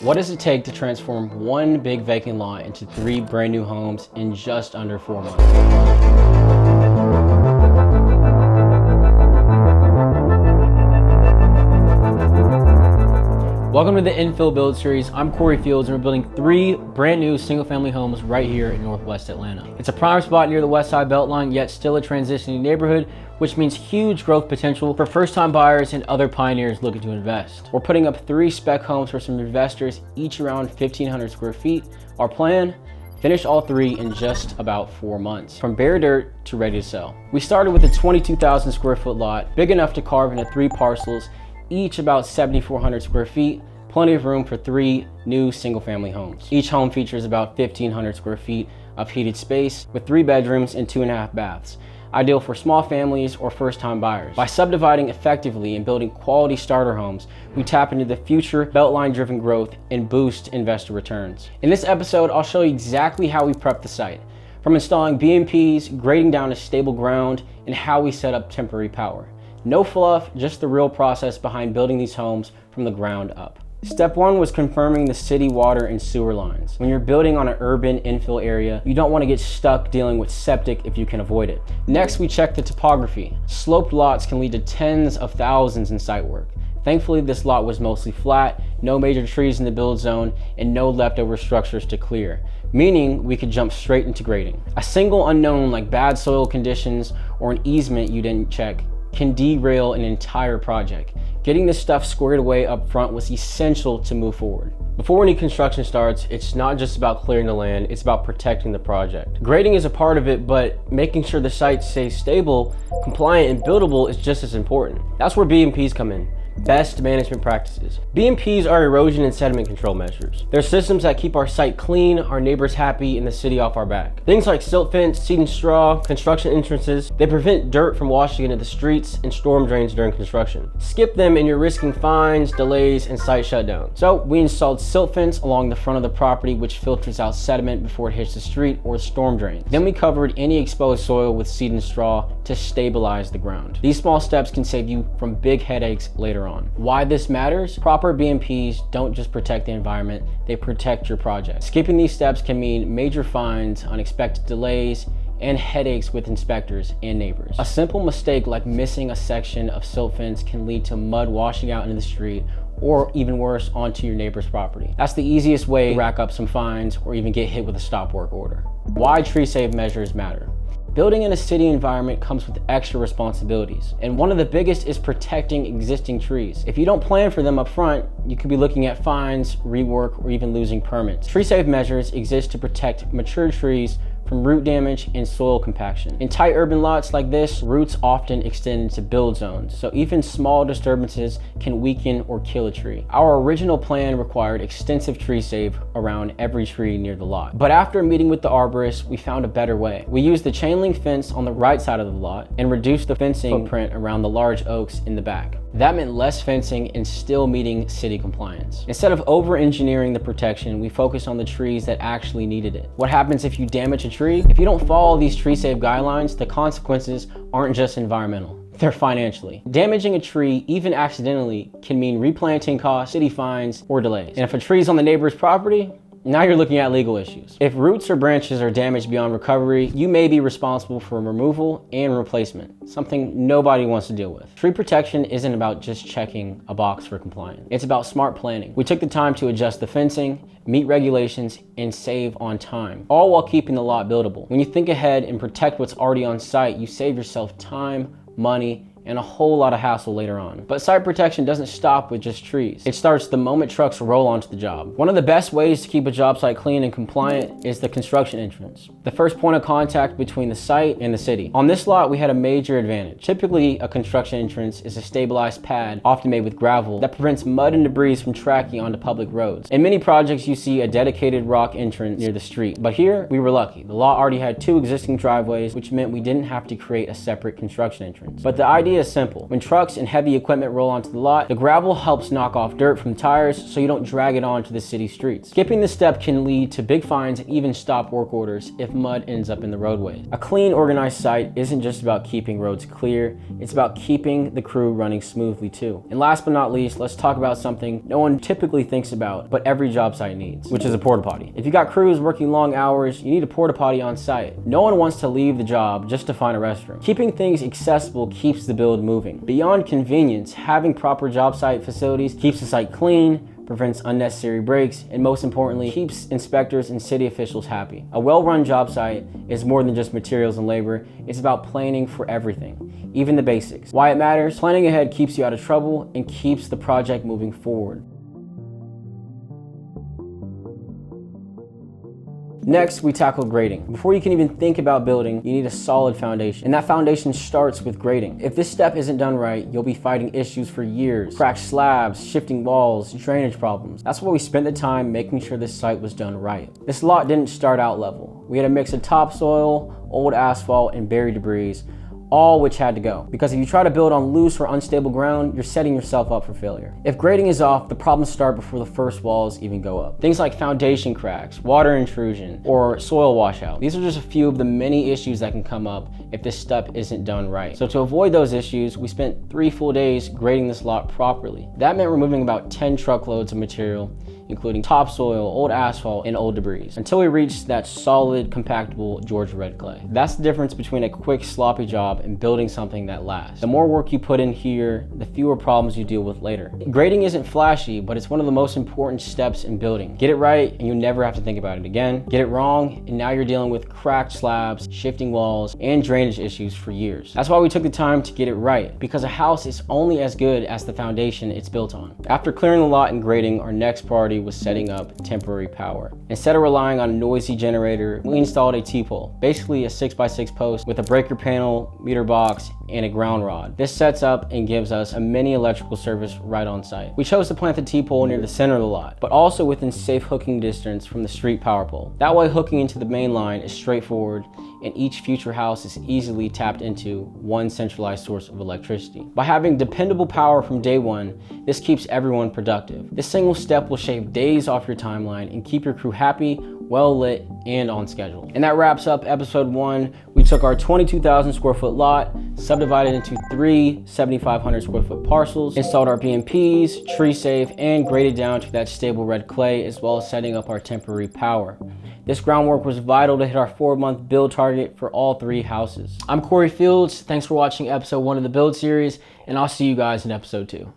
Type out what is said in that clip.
What does it take to transform one big vacant lot into 3 brand new homes in just under 4 months? Welcome to the Infill Build Series. I'm Corey Fields and we're building 3 brand new single family homes right here in Northwest Atlanta. It's a prime spot near the West Side Beltline, yet still a transitioning neighborhood, which means huge growth potential for first-time buyers and other pioneers looking to invest. We're putting up 3 spec homes for some investors, each around 1,500 square feet. Our plan? Finish all 3 in just about 4 months, from bare dirt to ready to sell. We started with a 22,000 square foot lot, big enough to carve into 3 parcels, each about 7,400 square feet, plenty of room for 3 new single family homes. Each home features about 1,500 square feet of heated space with 3 bedrooms and 2.5 baths, ideal for small families or first-time buyers. By subdividing effectively and building quality starter homes, we tap into the future Beltline-driven growth and boost investor returns. In this episode, I'll show you exactly how we prep the site, from installing BMPs, grading down to stable ground, and how we set up temporary power. No fluff, just the real process behind building these homes from the ground up. Step 1 was confirming the city water and sewer lines. When you're building on an urban infill area, you don't want to get stuck dealing with septic if you can avoid it. Next, we checked the topography. Sloped lots can lead to tens of thousands in site work. Thankfully, this lot was mostly flat, no major trees in the build zone, and no leftover structures to clear, meaning we could jump straight into grading. A single unknown like bad soil conditions or an easement you didn't check can derail an entire project. Getting this stuff squared away up front was essential to move forward. Before any construction starts, it's not just about clearing the land, it's about protecting the project. Grading is a part of it, but making sure the site stays stable, compliant, and buildable is just as important. That's where BMPs come in. Best management practices. BMPs are erosion and sediment control measures. They're systems that keep our site clean, our neighbors happy, and the city off our back. Things like silt fence, seed and straw, construction entrances, they prevent dirt from washing into the streets and storm drains during construction. Skip them and you're risking fines, delays, and site shutdown. So we installed silt fence along the front of the property, which filters out sediment before it hits the street or storm drains. Then we covered any exposed soil with seed and straw to stabilize the ground. These small steps can save you from big headaches later on. Why this matters? Proper BMPs don't just protect the environment, they protect your project. Skipping these steps can mean major fines, unexpected delays, and headaches with inspectors and neighbors. A simple mistake like missing a section of silt fence can lead to mud washing out into the street, or even worse, onto your neighbor's property. That's the easiest way to rack up some fines or even get hit with a stop work order. Why tree save measures matter. Building in a city environment comes with extra responsibilities, and one of the biggest is protecting existing trees. If you don't plan for them up front, you could be looking at fines, rework, or even losing permits. Tree save measures exist to protect mature trees from root damage and soil compaction. In tight urban lots like this, roots often extend into build zones, so even small disturbances can weaken or kill a tree. Our original plan required extensive tree save around every tree near the lot. But after meeting with the arborist, we found a better way. We used the chain link fence on the right side of the lot and reduced the fencing footprint around the large oaks in the back. That meant less fencing and still meeting city compliance. Instead of over-engineering the protection, we focused on the trees that actually needed it. What happens if you damage a tree? If you don't follow these tree save guidelines, the consequences aren't just environmental. They're financially. Damaging a tree, even accidentally, can mean replanting costs, city fines, or delays. And if a tree's on the neighbor's property, now you're looking at legal issues. If roots or branches are damaged beyond recovery, you may be responsible for removal and replacement, something nobody wants to deal with. Tree protection isn't about just checking a box for compliance. It's about smart planning. We took the time to adjust the fencing, meet regulations, and save on time, all while keeping the lot buildable. When you think ahead and protect what's already on site, you save yourself time, money, and a whole lot of hassle later on. But site protection doesn't stop with just trees. It starts the moment trucks roll onto the job. One of the best ways to keep a job site clean and compliant is the construction entrance, the first point of contact between the site and the city. On this lot, we had a major advantage. Typically, a construction entrance is a stabilized pad, often made with gravel, that prevents mud and debris from tracking onto public roads. In many projects, you see a dedicated rock entrance near the street. But here, we were lucky. The lot already had 2 existing driveways, which meant we didn't have to create a separate construction entrance. But the idea idea is simple. When trucks and heavy equipment roll onto the lot, the gravel helps knock off dirt from the tires so you don't drag it onto the city streets. Skipping this step can lead to big fines and even stop work orders if mud ends up in the roadways. A clean, organized site isn't just about keeping roads clear, it's about keeping the crew running smoothly too. And last but not least, let's talk about something no one typically thinks about, but every job site needs, which is a porta potty. If you got crews working long hours, you need a porta potty on site. No one wants to leave the job just to find a restroom. Keeping things accessible keeps the build moving. Beyond convenience, having proper job site facilities keeps the site clean, prevents unnecessary breaks, and most importantly, keeps inspectors and city officials happy. A well-run job site is more than just materials and labor, it's about planning for everything, even the basics. Why it matters? Planning ahead keeps you out of trouble and keeps the project moving forward. Next, we tackle grading. Before you can even think about building, you need a solid foundation. And that foundation starts with grading. If this step isn't done right, you'll be fighting issues for years. Cracked slabs, shifting walls, drainage problems. That's why we spent the time making sure this site was done right. This lot didn't start out level. We had a mix of topsoil, old asphalt, and buried debris, all which had to go. Because if you try to build on loose or unstable ground, you're setting yourself up for failure. If grading is off, the problems start before the first walls even go up. Things like foundation cracks, water intrusion, or soil washout. These are just a few of the many issues that can come up if this step isn't done right. So to avoid those issues, we spent 3 full days grading this lot properly. That meant removing about 10 truckloads of material, including topsoil, old asphalt, and old debris, until we reached that solid, compactable Georgia red clay. That's the difference between a quick, sloppy job and building something that lasts. The more work you put in here, the fewer problems you deal with later. Grading isn't flashy, but it's one of the most important steps in building. Get it right, and you'll never have to think about it again. Get it wrong, and now you're dealing with cracked slabs, shifting walls, and drainage issues for years. That's why we took the time to get it right, because a house is only as good as the foundation it's built on. After clearing the lot and grading, our next priority was setting up temporary power. Instead of relying on a noisy generator, we installed a T-pole, basically a 6x6 post with a breaker panel, meter box, and a ground rod. This sets up and gives us a mini electrical service right on site. We chose to plant the T-pole near the center of the lot, but also within safe hooking distance from the street power pole. That way, hooking into the main line is straightforward, and each future house is easily tapped into one centralized source of electricity. By having dependable power from day one, this keeps everyone productive. This single step will shave days off your timeline and keep your crew happy, well lit, and on schedule. And that wraps up episode 1. We took our 22,000 square foot lot, subdivided into 3 7,500 square foot parcels, installed our BMPs, tree safe, and graded down to that stable red clay, as well as setting up our temporary power. This groundwork was vital to hit our 4-month build target for all 3 houses. I'm Corey Fields. Thanks for watching episode 1 of the build series, and I'll see you guys in episode 2.